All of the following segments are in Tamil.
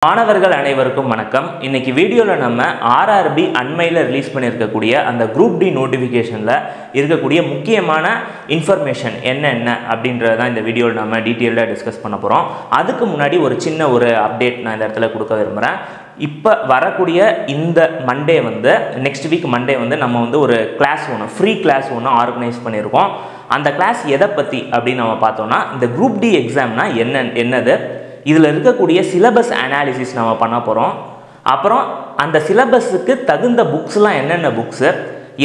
மாணவர்கள் அனைவருக்கும் வணக்கம். இன்னைக்கு வீடியோல நம்ம ஆர்ஆர்பி அண்மையில் ரிலீஸ் பண்ணியிருக்கக்கூடிய அந்த குரூப் டி நோட்டிஃபிகேஷனில் இருக்கக்கூடிய முக்கியமான இன்ஃபர்மேஷன் என்னென்ன அப்படின்றத தான் இந்த வீடியோவில் நம்ம டீட்டெயிலாக டிஸ்கஸ் பண்ண போகிறோம். அதுக்கு முன்னாடி ஒரு சின்ன அப்டேட் நான் இந்த இடத்துல கொடுக்க விரும்புகிறேன். இப்போ வரக்கூடிய இந்த மண்டே நெக்ஸ்ட் வீக் மண்டே நம்ம ஒரு கிளாஸ் ஃப்ரீ கிளாஸ் ஆர்கனைஸ் பண்ணியிருக்கோம். அந்த கிளாஸ் எதை பற்றி அப்படின்னு நம்ம பார்த்தோம்னா, இந்த குரூப் டி எக்ஸாம்னா என்னது, இதில் இருக்கக்கூடிய சிலபஸ் அனாலிசிஸ் நம்ம பண்ண போகிறோம். அப்புறம் அந்த சிலபஸுக்கு தகுந்த புக்ஸ்லாம் என்னென்ன புக்ஸு,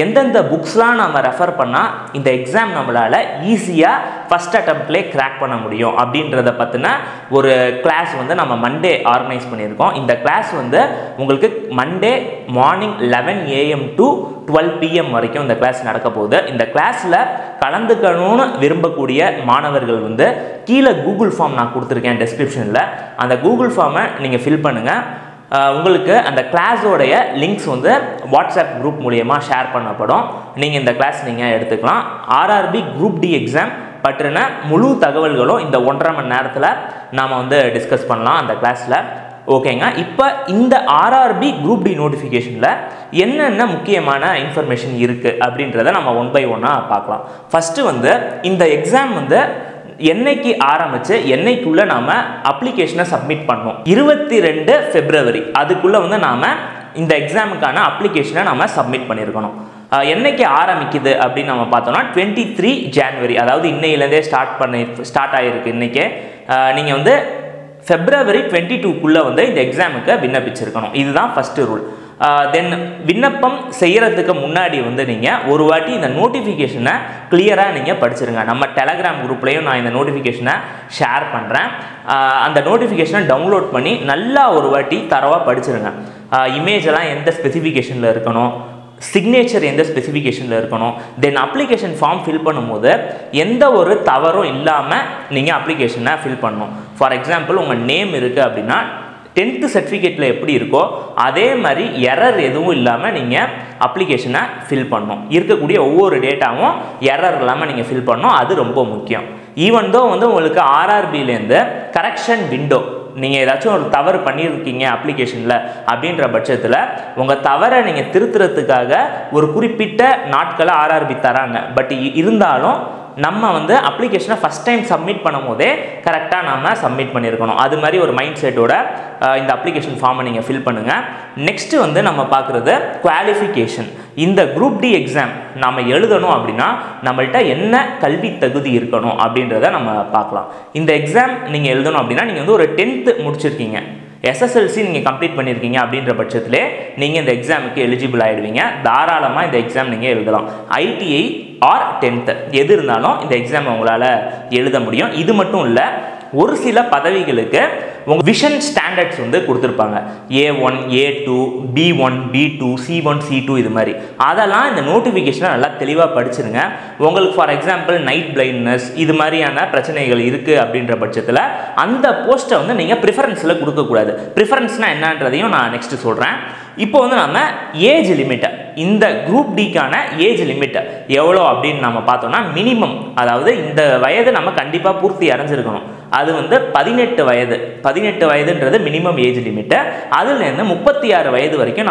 எந்தெந்த புக்ஸ்லாம் நம்ம ரெஃபர் பண்ணால் இந்த எக்ஸாம் நம்மளால் ஈஸியாக ஃபஸ்ட் அட்டம்ப்ட்லேயே கிராக் பண்ண முடியும் அப்படின்றத பற்றின ஒரு கிளாஸ் நம்ம மண்டே ஆர்கனைஸ் பண்ணியிருக்கோம். இந்த கிளாஸ் உங்களுக்கு Monday morning 11 AM to 12 PM வரைக்கும் இந்த கிளாஸ் நடக்க போகுது. இந்த கிளாஸில் கலந்துக்கணும்னு விரும்பக்கூடிய மாணவர்கள் கீழே கூகுள் ஃபார்ம் நான் கொடுத்துருக்கேன் டெஸ்கிரிப்ஷனில். அந்த கூகுள் ஃபார்மை நீங்கள் ஃபில் பண்ணுங்கள். உங்களுக்கு அந்த கிளாஸோடைய லிங்க்ஸ் வாட்ஸ்அப் குரூப் மூலியமாக ஷேர் பண்ணப்படும். நீங்கள் இந்த கிளாஸ் நீங்கள் எடுத்துக்கலாம். ஆர்ஆர்பி குரூப் டி எக்ஸாம் பற்றின முழு தகவல்களும் இந்த 1.5 மணி நேரத்தில் நாம் டிஸ்கஸ் பண்ணலாம் அந்த கிளாஸில். ஓகேங்க. இப்போ இந்த ஆர்ஆர்பி குரூப் டி நோட்டிஃபிகேஷனில் என்னென்ன முக்கியமான இன்ஃபர்மேஷன் இருக்குது அப்படின்றத நம்ம 1 by 1 பார்க்கலாம். ஃபஸ்ட்டு இந்த எக்ஸாம் என்னைக்கு ஆரம்பித்து என்னைக்குள்ளே நாம் அப்ளிகேஷனை சப்மிட் பண்ணோம், 22 February அதுக்குள்ளே நாம் இந்த எக்ஸாமுக்கான அப்ளிகேஷனை நம்ம சப்மிட் பண்ணியிருக்கணும். என்னைக்கு ஆரம்பிக்குது அப்படின்னு நம்ம பார்த்தோம்னா 23 January, அதாவது இன்னையிலேருந்தே ஸ்டார்ட் ஆகிருக்கு. இன்றைக்கே நீங்கள் February 22க்குள்ளே இந்த எக்ஸாமுக்கு விண்ணப்பிச்சிருக்கணும். இதுதான் ஃபஸ்ட்டு ரூல். தென் விண்ணப்பம் செய்கிறதுக்கு முன்னாடி நீங்கள் ஒரு வாட்டி இந்த நோட்டிஃபிகேஷனை கிளியராக நீங்கள் படிச்சிருங்க. நம்ம டெலகிராம் குரூப்லேயும் நான் இந்த நோட்டிஃபிகேஷனை ஷேர் பண்ணுறேன். அந்த நோட்டிஃபிகேஷனை டவுன்லோட் பண்ணி நல்லா ஒரு வாட்டி தரவாக படிச்சிருங்க. இமேஜெல்லாம் எந்த ஸ்பெசிஃபிகேஷனில் இருக்கணும், சிக்னேச்சர் எந்த ஸ்பெசிஃபிகேஷனில் இருக்கணும், தென் அப்ளிகேஷன் ஃபார்ம் ஃபில் பண்ணும்போது எந்த ஒரு தவறும் இல்லாமல் நீங்கள் அப்ளிகேஷனை ஃபில் பண்ணணும். ஃபார் எக்ஸாம்பிள் உங்கள் நேம் இருக்குது அப்படின்னா 10th சர்டிஃபிகேட்டில் எப்படி இருக்கோ அதே மாதிரி எரர் எதுவும் இல்லாமல் நீங்கள் அப்ளிகேஷனை ஃபில் பண்ணணும். இருக்கக்கூடிய ஒவ்வொரு டேட்டாவும் எரர் இல்லாமல் நீங்கள் ஃபில் பண்ணணும். அது ரொம்ப முக்கியம். ஈவன் தோ உங்களுக்கு ஆர்ஆர்பிலேருந்து கரெக்ஷன் விண்டோ, நீங்கள் ஏதாச்சும் ஒரு தவறு பண்ணியிருக்கீங்க அப்ளிகேஷனில் அப்படின்ற பட்சத்தில் உங்கள் தவறை நீங்கள் திருத்துறதுக்காக ஒரு குறிப்பிட்ட நாட்களை ஆர்ஆர்பி தராங்க. பட் இருந்தாலும் நம்ம அப்ளிகேஷனை ஃபஸ்ட் டைம் சப்மிட் பண்ணும் போதே கரெக்டாக நாம் சப்மிட் பண்ணியிருக்கணும். அது மாதிரி ஒரு மைண்ட் செட்டோட இந்த அப்ளிகேஷன் ஃபார்மை நீங்கள் ஃபில் பண்ணுங்கள். நெக்ஸ்ட்டு நம்ம பார்க்குறது குவாலிஃபிகேஷன். இந்த குரூப் டி எக்ஸாம் நாம் எழுதணும் அப்படின்னா நம்மள்கிட்ட என்ன கல்வி தகுதி இருக்கணும் அப்படின்றத நம்ம பார்க்கலாம். இந்த எக்ஸாம் நீங்கள் எழுதணும் அப்படின்னா நீங்கள் ஒரு 10th முடிச்சிருக்கீங்க, SSLC நீங்கள் கம்ப்ளீட் பண்ணியிருக்கீங்க அப்படின்ற பட்சத்திலே நீங்கள் இந்த எக்ஸாமுக்கு எலிஜிபிள் ஆகிடுவீங்க. தாராளமாக இந்த எக்ஸாம் நீங்கள் எழுதலாம். ITI ஆர் 10th எது இருந்தாலும் இந்த எக்ஸாம் உங்களால் எழுத முடியும். இது மட்டும் இல்லை, ஒரு சில பதவிகளுக்கு உங்கள் விஷன் ஸ்டாண்டர்ட்ஸ் கொடுத்துருப்பாங்க. A1, A2, B1, B2, C1, C2 இது மாதிரி. அதெல்லாம் இந்த நோட்டிஃபிகேஷனை நல்லா தெளிவாக படிச்சிருங்க. உங்களுக்கு ஃபார் எக்ஸாம்பிள் நைட் பிளைண்ட்னஸ் இது மாதிரியான பிரச்சனைகள் இருக்குது அப்படின்ற பட்சத்தில் அந்த போஸ்ட்டை நீங்கள் ப்ரிஃபரன்ஸில் கொடுக்கக்கூடாது. ப்ரிஃபரன்ஸ்னால் என்னன்றதையும் நான் நெக்ஸ்ட்டு சொல்கிறேன். இப்போ நம்ம ஏஜ் லிமிட்டை, இந்த குரூப் டிக்கான ஏஜ் லிமிட் எவ்வளோ அப்படின்னு நம்ம பார்த்தோம்னா மினிமம், அதாவது இந்த வயது நம்ம கண்டிப்பாக பூர்த்தி அடைஞ்சிருக்கணும். அது 18 வயது. 18 வயதுன்றது மினிமம் ஏஜ் லிமிட்டு. அதுலேருந்து 36 வயது வரைக்கும்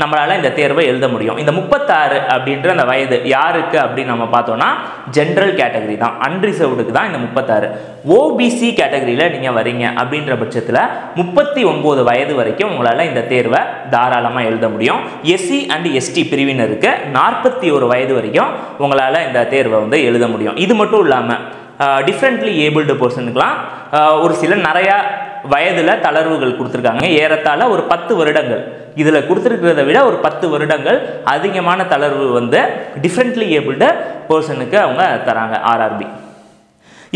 நம்மளால் இந்த தேர்வை எழுத முடியும். இந்த 36 அப்படின்ற அந்த வயது யாருக்கு அப்படின்னு நம்ம பார்த்தோம்னா ஜென்ரல் கேட்டகரி தான், அன்ரிசர்வ்டுக்கு தான் இந்த 36. OBC கேட்டகரியில் நீங்கள் வரீங்க அப்படின்ற பட்சத்தில் 39 வயது வரைக்கும் உங்களால் இந்த தேர்வை தாராளமாக எழுத முடியும். SC அண்ட் ST பிரிவினருக்கு 41 வயது வரைக்கும் உங்களால் இந்த தேர்வை எழுத முடியும். இது மட்டும் இல்லாமல் டிஃப்ரெண்ட்லி ஏபிள்டு பர்சனுக்கெலாம் ஒரு சில நிறையா வயதில் தளர்வுகள் கொடுத்துருக்காங்க. ஏறத்தாழ ஒரு 10 வருடங்கள் இதில் கொடுத்துருக்கிறத விட ஒரு 10 வருடங்கள் அதிகமான தளர்வு டிஃப்ரெண்ட்லி ஏபிள்டு பர்சனுக்கு அவங்க தராங்க ஆர்ஆர்பி.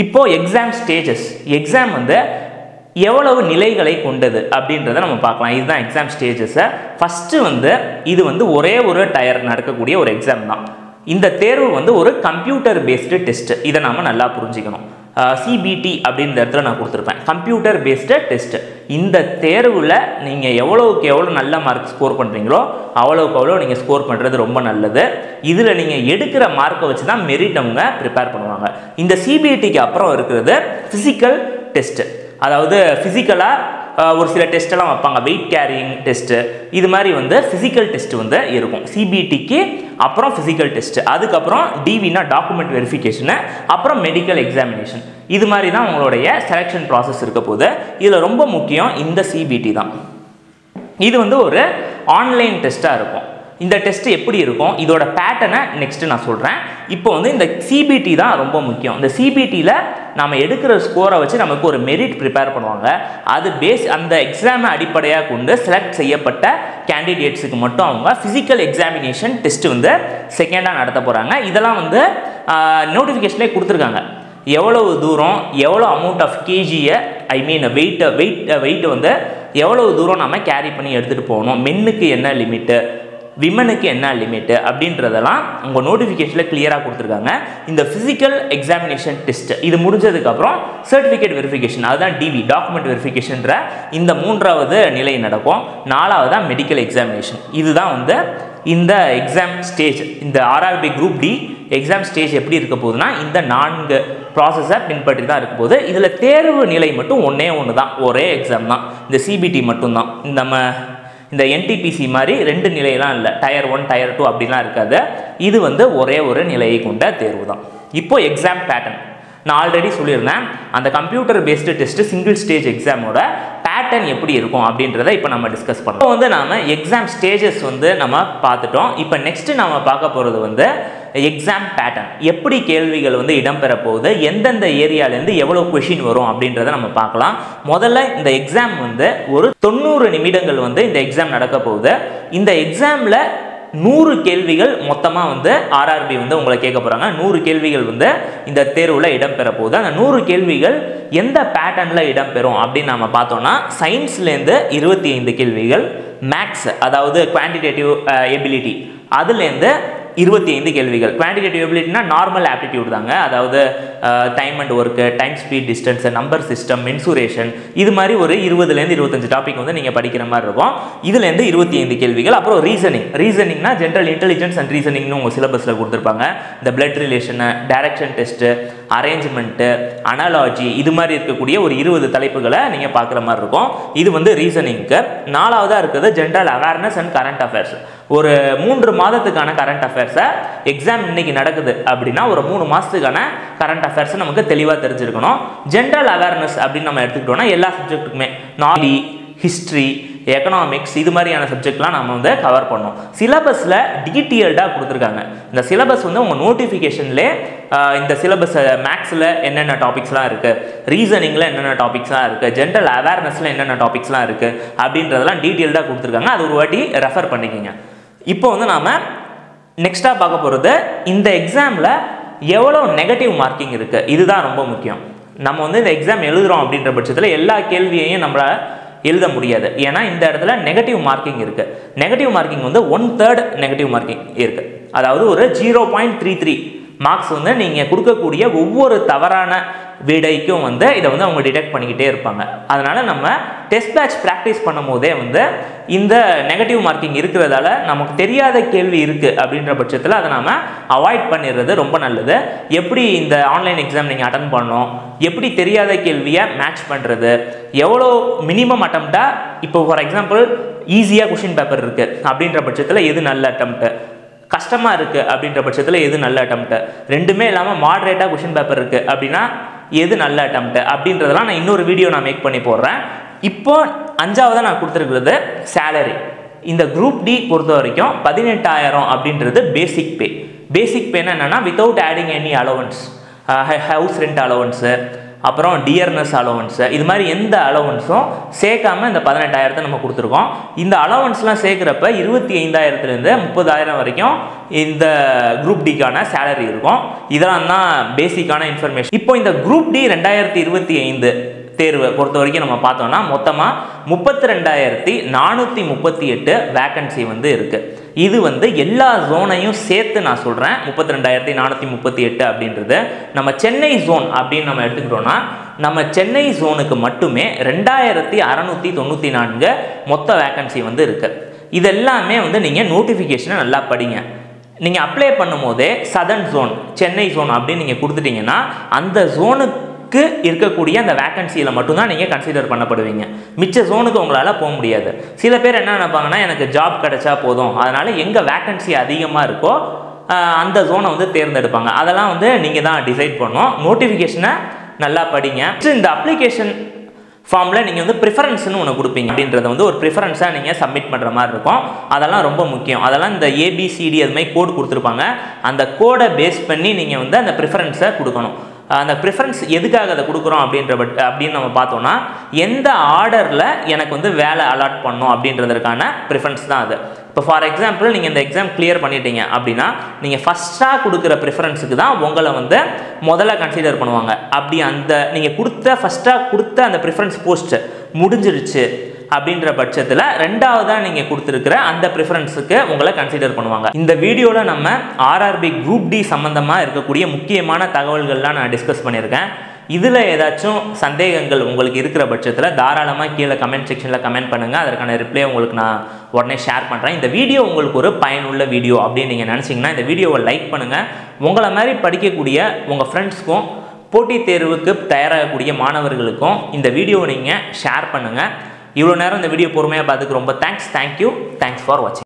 இப்போது எக்ஸாம் ஸ்டேஜஸ், எக்ஸாம் எவ்வளவு நிலைகளை கொண்டது அப்படின்றத நம்ம பார்க்கலாம். இதுதான் எக்ஸாம் ஸ்டேஜஸை. ஃபஸ்ட்டு இது ஒரே ஒரு டயர் நடக்கக்கூடிய ஒரு எக்ஸாம் தான். இந்த தேர்வு ஒரு கம்ப்யூட்டர் பேஸ்டு டெஸ்ட். இதை நாம் நல்லா புரிஞ்சுக்கணும். CBT அப்படின்ற இடத்துல நான் கொடுத்துருப்பேன், கம்ப்யூட்டர் பேஸ்டு டெஸ்ட். இந்த தேர்வில் நீங்கள் எவ்வளோவுக்கு எவ்வளோ நல்ல மார்க் ஸ்கோர் பண்ணுறீங்களோ அவ்வளோக்கு அவ்வளோ நீங்கள் ஸ்கோர் பண்ணுறது ரொம்ப நல்லது. இதில் நீங்கள் எடுக்கிற மார்க்கை வச்சு தான் மெரிட் அவங்க ப்ரிப்பேர் பண்ணுவாங்க. இந்த CBTக்கு அப்புறம் இருக்கிறது ஃபிசிக்கல் டெஸ்ட்டு. அதாவது ஃபிசிக்கலாக ஒரு சில டெஸ்ட்டெல்லாம் வைப்பாங்க, வெயிட் கேரியிங் டெஸ்ட்டு, இது மாதிரி வந்து ஃபிசிக்கல் டெஸ்ட் வந்து இருக்கும். சிபிடிக்கு அப்புறம் ஃபிசிக்கல் டெஸ்ட்டு, அதுக்கப்புறம் டிவினா டாக்குமெண்ட் வெரிஃபிகேஷனு, அப்புறம் மெடிக்கல் எக்ஸாமினேஷன். இது மாதிரி தான் உங்களுடைய செலெக்ஷன் ப்ராசஸ் இருக்க போது. இதில் ரொம்ப முக்கியம் இந்த சிபிடி தான். இது வந்து ஒரு ஆன்லைன் டெஸ்ட்டாக இருக்கும். இந்த டெஸ்ட் எப்படி இருக்கும், இதோட பேட்டர்னை நெக்ஸ்ட்டு நான் சொல்கிறேன். இப்போ வந்து இந்த சிபிடி தான் ரொம்ப முக்கியம். இந்த சிபிடியில் நம்ம எடுக்கிற ஸ்கோரை வச்சு நமக்கு ஒரு மெரிட் ப்ரிப்பேர் பண்ணுவாங்க. அது அந்த எக்ஸாமை அடிப்படையாக கொண்டு செலக்ட் செய்யப்பட்ட கேண்டிடேட்ஸுக்கு மட்டும் அவங்க ஃபிசிக்கல் எக்ஸாமினேஷன் டெஸ்ட் வந்து செகண்டாக நடத்த போகிறாங்க. இதெல்லாம் வந்து நோட்டிஃபிகேஷன்லேயே கொடுத்துருக்காங்க. எவ்வளவு தூரம், எவ்வளோ அமௌண்ட் ஆஃப் கேஜியை, ஐ மீன் வெயிட் வந்து எவ்வளவு தூரம் நம்ம கேரி பண்ணி எடுத்துகிட்டு போகணும், மென்னுக்கு என்ன லிமிட்டு, விமனுக்கு என்ன லிமிட்டு அப்படின்றதெல்லாம் உங்கள் நோட்டிஃபிகேஷனில் கிளியராக கொடுத்துருக்காங்க. இந்த ஃபிசிக்கல் எக்ஸாமினேஷன் டெஸ்ட் இது முடிஞ்சதுக்கப்புறம் சர்டிஃபிகேட் வெரிஃபிகேஷன், அதுதான் டிவி டாக்குமெண்ட் வெரிஃபிகேஷன்ற இந்த 3வது நிலை நடக்கும். 4வதாக மெடிக்கல் எக்ஸாமினேஷன். இதுதான் வந்து இந்த எக்ஸாம் ஸ்டேஜ். இந்த RRB group D exam stage எப்படி இருக்க போகுதுன்னா இந்த 4 ப்ராசஸை பின்பற்றி தான் இருக்க போகுது. இதில் தேர்வு நிலை மட்டும் ஒன்று தான், ஒரே எக்ஸாம் தான், இந்த சிபிடி மட்டும்தான். இந்த என்டிபிசி மாதிரி 2 நிலையெல்லாம் இல்லை, டயர் 1 டயர் 2 அப்படிலாம் இருக்காது. இது வந்து ஒரே ஒரு நிலையை கொண்ட தேர்வு தான். இப்போ எக்ஸாம் பேட்டர்ன் நான் ஆல்ரெடி சொல்லியிருந்தேன். அந்த computer based test single stage எக்ஸாமோட பேட்டர்ன் எப்படி இருக்கும் அப்படின்றத இப்போ நம்ம டிஸ்கஸ் பண்ணோம். இப்போ வந்து நாம் எக்ஸாம் ஸ்டேஜஸ் வந்து நம்ம பார்த்துட்டோம். இப்போ நெக்ஸ்ட்டு நம்ம பார்க்க போகிறது வந்து எக்ஸாம் பேட்டர்ன், எப்படி கேள்விகள் வந்து இடம்பெற போகுது, எந்தெந்த ஏரியாலேருந்து எவ்வளோ கொஷின் வரும் அப்படின்றத நம்ம பார்க்கலாம். முதல்ல இந்த எக்ஸாம் வந்து ஒரு 90 நிமிடங்கள் வந்து இந்த எக்ஸாம் நடக்க போகுது. இந்த எக்ஸாமில் 100 கேள்விகள் மொத்தமாக வந்து ஆர்ஆர்பி வந்து உங்களை கேட்க போகிறாங்க. 100 கேள்விகள் வந்து இந்த தேர்வில் இடம்பெற போகுது. அந்த 100 கேள்விகள் எந்த பேட்டர்னில் இடம்பெறும் அப்படின்னு நம்ம பார்த்தோம்னா, சயின்ஸ்லேருந்து 25 கேள்விகள், மேக்ஸ் அதாவது குவான்டிடேட்டிவ் எபிலிட்டி அதுலேருந்து 25 கேள்விகள். குவான்டிடேட்டிவ் எபிலிட்டினா நார்மல் ஆப்டிடியூட் தாங்க, அதாவது time and work, time speed distance, number system, mensuration, இது மாதிரி ஒரு 20லேருந்து 25 டாபிக் வந்து நீங்கள் படிக்கிற மாதிரி இருக்கும். இதுலேருந்து 25 கேள்விகள். அப்புறம் ரீசனிங்னா ஜென்ரல் இன்டெலிஜென்ஸ் அண்ட் ரீசனிங்னு உங்கள் சிலபஸில் கொடுத்துருப்பாங்க. இந்த blood relation, direction test, arrangement, analogy, இது மாதிரி இருக்கக்கூடிய ஒரு 20 தலைப்புகளை நீங்கள் பார்க்குற மாதிரி இருக்கும். இது வந்து ரீசனிங்க்கு. 4வதாக இருக்குது general awareness and current affairs. ஒரு 3 மாதத்துக்கான கரண்ட் அஃபேர்ஸை எக்ஸாம் இன்னைக்கு நடக்குது அப்படின்னா ஒரு 3 மாதத்துக்கான கரண்ட் அஃபேர்ஸை நமக்கு தெளிவாக தெரிஞ்சிருக்கணும். ஜென்ரல் அவேர்னஸ் அப்படின்னு நம்ம எடுத்துக்கிட்டோம்னா எல்லா சப்ஜெக்ட்டுக்குமே, நாலி, ஹிஸ்ட்ரி, எக்கனாமிக்ஸ், இது மாதிரியான சப்ஜெக்ட்லாம் நம்ம வந்து கவர் பண்ணோம். சிலபஸில் டீட்டெயில்டாக கொடுத்துருக்காங்க. இந்த சிலபஸ் வந்து உங்கள் நோட்டிஃபிகேஷன்லேயே இந்த சிலபஸ் மேக்ஸில் என்னென்ன டாபிக்ஸ்லாம் இருக்குது, ரீசனிங்கில் என்னென்ன டாபிக்ஸ்லாம் இருக்குது, ஜென்ரல் அவேர்னஸில் என்னென்ன டாபிக்ஸ்லாம் இருக்குது அப்படின்றதெல்லாம் டீட்டெயில்டாக கொடுத்துருக்காங்க. அது ஒரு வாட்டி ரெஃபர் பண்ணிக்கோங்க. இப்போ வந்து நாம் நெக்ஸ்ட்டாக பார்க்க போகிறது இந்த எக்ஸாமில் எவ்வளோ நெகட்டிவ் மார்க்கிங் இருக்குது. இதுதான் ரொம்ப முக்கியம். நம்ம வந்து இந்த எக்ஸாம் எழுதுகிறோம் அப்படின்ற பட்சத்தில் எல்லா கேள்வியையும் நம்மளால் எழுத முடியாது. ஏன்னா இந்த இடத்துல நெகட்டிவ் மார்க்கிங் இருக்குது. நெகட்டிவ் மார்க்கிங் வந்து 1/3 நெகட்டிவ் மார்க்கிங் இருக்குது. அதாவது ஒரு 0.33 மார்க்ஸ் வந்து நீங்கள் கொடுக்கக்கூடிய ஒவ்வொரு தவறான விடைக்கும் வந்து இதை வந்து அவங்க டிடெக்ட் பண்ணிக்கிட்டே இருப்பாங்க. அதனால் நம்ம டெஸ்ட் பேட்ச் ப்ராக்டிஸ் பண்ணும் போதே வந்து இந்த நெகட்டிவ் மார்க்கிங் இருக்கிறதால நமக்கு தெரியாத கேள்வி இருக்குது அப்படின்ற பட்சத்தில் அதை நாம் அவாய்ட் பண்ணிடுறது ரொம்ப நல்லது. எப்படி இந்த ஆன்லைன் எக்ஸாம் நீங்கள் அட்டன் பண்ணணும், எப்படி தெரியாத கேள்வியை மேட்ச் பண்ணுறது, எவ்வளோ மினிமம் அட்டம்ப்டாக, இப்போ ஃபார் எக்ஸாம்பிள் ஈஸியாக கொஷின் பேப்பர் இருக்குது அப்படின்ற பட்சத்தில் எது நல்ல அட்டம்ப்ட்டு, கஷ்டமாக இருக்குது அப்படின்ற பட்சத்தில் எது நல்ல அட்டம்ப்ட்டு, ரெண்டுமே இல்லாமல் மாடரேட்டாக கொஷின் பேப்பர் இருக்குது அப்படின்னா எது நல்ல அட்டம்ப்ட்டு அப்படின்றதெல்லாம் நான் இன்னொரு வீடியோ நான் மேக் பண்ணி போடுறேன். இப்போ 5வதாக நான் கொடுத்துருக்கிறது சேலரி. இந்த குரூப் டி பொறுத்த வரைக்கும் 18,000 அப்படின்றது பேசிக் பே. பேசிக் பேனா என்னென்னா without adding any allowance, house rent allowance, அப்புறம் டியர்னஸ் அலவன்ஸு, இது மாதிரி எந்த அலவன்ஸும் சேர்க்காமல் இந்த 18,000 நம்ம கொடுத்துருக்கோம். இந்த அலவன்ஸ்லாம் சேர்க்குறப்ப 25,000லேருந்து 30,000 வரைக்கும் இந்த குரூப் டிக்கான சேலரி இருக்கும். இதெல்லாம் தான் பேசிக்கான இன்ஃபர்மேஷன். இப்போ இந்த குரூப் டி 2025 தேர்வை பொறுத்த வரைக்கும் நம்ம பார்த்தோம்னா மொத்தமாக 32,438 வேக்கன்சி வந்து இருக்குது. இது வந்து எல்லா ஜோனையும் சேர்த்து நான் சொல்கிறேன். 32,438 அப்படின்றது நம்ம சென்னை ஜோன் அப்படின்னு நம்ம எடுத்துக்கிட்டோம்னா நம்ம சென்னை ஜோனுக்கு மட்டுமே 2,694 மொத்த வேக்கன்சி வந்து இருக்குது. இதெல்லாமே வந்து நீங்கள் நோட்டிஃபிகேஷனை நல்லா படிங்க. நீங்கள் அப்ளை பண்ணும் போதே சதர்ன் ஜோன், சென்னை ஜோன் அப்படின்னு நீங்கள் கொடுத்துட்டீங்கன்னா அந்த ஜோனுக்கு ஜோனுக்கு இருக்கக்கூடிய அந்த வேக்கன்சியில் மட்டும்தான் நீங்கள் கன்சிடர் பண்ணப்படுவீங்க. மிச்ச ஜோனுக்கு உங்களால் போக முடியாது. சில பேர் என்ன நினைப்பாங்கன்னா, எனக்கு ஜாப் கிடைச்சா போதும், அதனால் எங்கே வேக்கன்சி அதிகமாக இருக்கோ அந்த ஜோனை வந்து தேர்ந்தெடுப்பாங்க. அதெல்லாம் வந்து நீங்கள் தான் டிசைட் பண்ணணும். நோட்டிஃபிகேஷனை நல்லா படிங்க. இந்த அப்ளிகேஷன் ஃபார்மில் நீங்கள் வந்து ப்ரிஃபரன்ஸ்னு ஒன்று கொடுப்பீங்க. அப்படின்றத வந்து ஒரு ப்ரிஃபரன்ஸாக நீங்கள் சப்மிட் பண்ணுற மாதிரி இருக்கும். அதெல்லாம் ரொம்ப முக்கியம். அதெல்லாம் இந்த ABCD அது மாதிரி கோட் கொடுத்துருப்பாங்க. அந்த கோடை பேஸ் பண்ணி நீங்கள் வந்து அந்த ப்ரிஃபரன்ஸை கொடுக்கணும். அந்த ப்ரிஃபரன்ஸ் எதுக்காக அதை கொடுக்குறோம் அப்படின்னு நம்ம பார்த்தோம்னா, எந்த ஆர்டரில் எனக்கு வந்து வேலை அலாட் பண்ணணும் அப்படின்றதுக்கான ப்ரிஃபரன்ஸ் தான் அது. இப்போ ஃபார் எக்ஸாம்பிள் நீங்கள் இந்த எக்ஸாம் கிளியர் பண்ணிட்டீங்க அப்படின்னா, நீங்கள் ஃபஸ்ட்டாக கொடுக்குற ப்ரிஃபரன்ஸுக்கு தான் உங்களை வந்து முதல்ல கன்சிடர் பண்ணுவாங்க. அப்படி அந்த நீங்கள் ஃபஸ்ட்டாக கொடுத்த அந்த ப்ரிஃபரன்ஸ் போஸ்ட் முடிஞ்சிருச்சு அப்படின்ற பட்சத்தில் ரெண்டாவதாக நீங்கள் கொடுத்துருக்கிற அந்த ப்ரிஃபரன்ஸுக்கு உங்களை கன்சிடர் பண்ணுவாங்க. இந்த வீடியோவில் நம்ம RRB குரூப் டி சம்மந்தமாக இருக்கக்கூடிய முக்கியமான தகவல்கள்லாம் நான் டிஸ்கஸ் பண்ணியிருக்கேன். இதில் ஏதாச்சும் சந்தேகங்கள் உங்களுக்கு இருக்கிற பட்சத்தில் தாராளமாக கீழே கமெண்ட் செக்ஷனில் கமெண்ட் பண்ணுங்கள். அதற்கான ரிப்ளை உங்களுக்கு நான் உடனே ஷேர் பண்ணுறேன். இந்த வீடியோ உங்களுக்கு ஒரு பயனுள்ள வீடியோ அப்படின்னு நீங்கள் நினச்சிங்கன்னா இந்த வீடியோவை லைக் பண்ணுங்கள். உங்களை மாதிரி படிக்கக்கூடிய உங்கள் ஃப்ரெண்ட்ஸ்க்கும் போட்டித் தேர்வுக்கு தயாராகக்கூடிய மாணவர்களுக்கும் இந்த வீடியோவை நீங்கள் ஷேர் பண்ணுங்கள். இவ்வளோ நேரம் இந்த வீடியோ பொறுமையாக பார்த்துக்கு ரொம்ப தேங்க்ஸ். தேங்க்யூ. தேங்க்ஸ் ஃபார் வாட்சிங்.